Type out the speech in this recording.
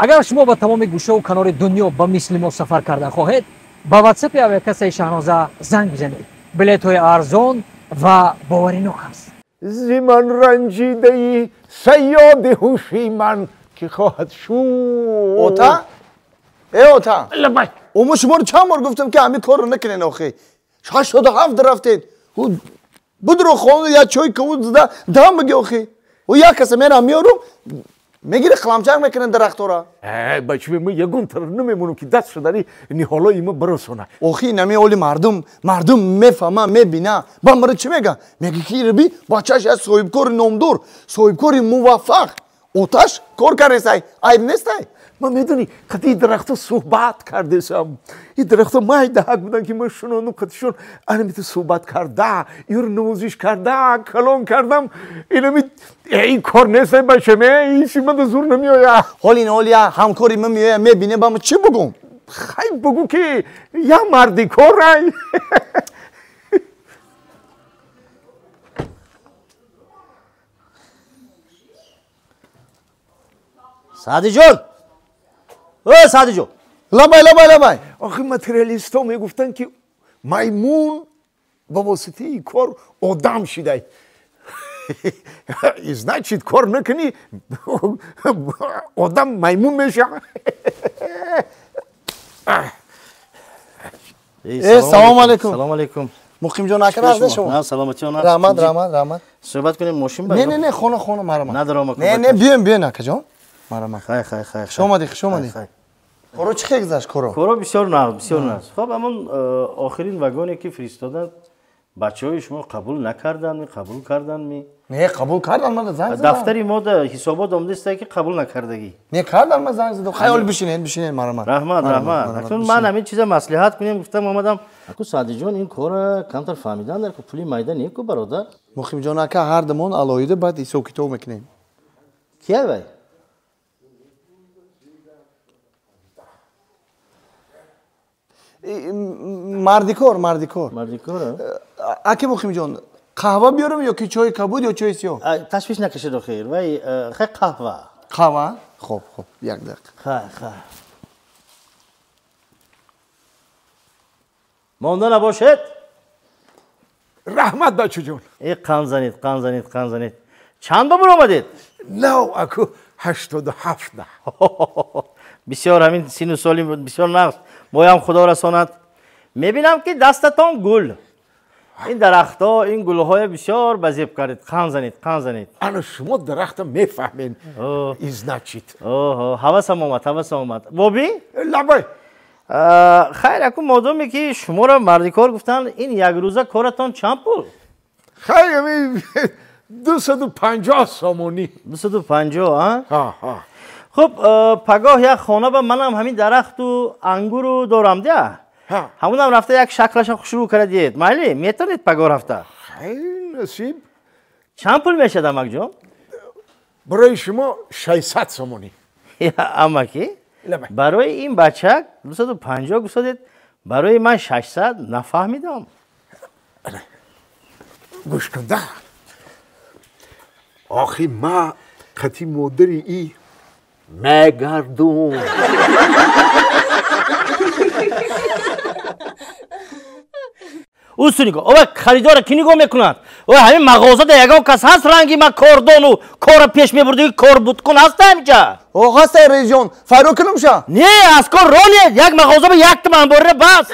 اگر شما با تمام گوشه و کنار دنیا با مثل ما سفر کرده خواهید با واتساپ اویکاسیای شاهنازه زنگ بزنید. بلیط‌های ارزان و باورناک است. زیمان رنجیده ای صیاد هوشیمن که خواهد شد. اوتا؟ اوتا لبای اما شما رو چند بار گفتم که همین کار رو نکنین آخه 87 رفتید بدرو خونه یا چای کود دام بگی آخه و یا کسی من میارم میگیره خلمچک میکنن درخت را بچه ما یگون تر نمیمونم که دست شداری اینی حالا ایما برسونه آخه نمی اولی مردم میفهمه میبینه با مرا چی میگه میگه که ربی بچهش از صاحبکار نامدار صاحبکار موفق اوتاش کار کرده عیب نیست ما میدونی که این درخت صحبت کرده سم این درخت ما دهک بودن که ما شنونم کتشون انمیت صحبت کرده یور نموزش کرده کلام کردم این کار نیست بچه می این شما ده زور نمیایا حالی همکاری من میایه میبینه با من چی بگم خیلی بگو که یا مردی کار رای سعدی جون سعدی جون لبای آخه ماتریالیست ها میگفتن که میمون با واسطه این کار آدم شده значит کار نکنی آدم میمون میشه سلام علیکم سلام علیکم مقیم جان اکرم شما نه سلامتی اون رحمت صحبت کنیم ماشین برام نه خونه مرا ندارم نه بیاین اکا جان مرا خیر شما کارو چی گذشت کارو بسیار نرم خب همون آخرین واگونی که فرستادن بچه‌های شما قبول نکردن قبول کردن نه قبول کردن من زنگ زدم دفتری ما ده حسابات اومده که قبول نکردگی نه کردن من زنگ زدم خیال بشینین مرا رحمت اکنون من همین چیزا مصلحت کنیم گفتم اومدم اكو سعدی جان این کار کمتر فهمیدن در که پولی میدان نیکو برادر مقیم جان اکا هر دمون علایده بعد ایسو کتاب میکنیم کیه بای مردی کار اکی مقیم جان قهوه بیارم یا که چای کبود یا چای سیاه تشویش نکشید خیر وای خیلی قهوه خب یک دقیقه خیر مانده نباشد رحمت بچه جون ای قند زنید چند بار آمدید نو اکو 87 بسیار همین سین و سالی بسیار نقص مویم خدا رساند میبینم که دستتان گل این درختها این گلهای بسیار بزیب کردید قند زنید انا شما درخت میفهمین ایز نچید حواسم آمد بابی لبای خیر اکو مادامی که شما را مردی کار گفتن این یک روزه کارتان چند پول خیر همین 250 سامونی 250 ها خب پگاه یک خانه با منم همین درخت و انگور رو دارم ده همونم رفته یک شکلش شروع کردید مالی میتونید پگاه رفته خیلی نصیب چند پول میشه دمک جان برای شما 600 سامونی اما کی برای این بچه 250 گفتید برای من 600 نفهمیدم گوش کن ده آخی ما قطی مادری ای مگردون اوستو نگاه اوه خریدار کی نگاه میکنند اوه همین مغازه ده یگان کس هست رنگی ما کاردان و کار پیش میبردی کار بود کن هست همینجا اوه هست ریجون فرو کنم شا نه از کار رانیه یک مغازه به 1 تومن بره بس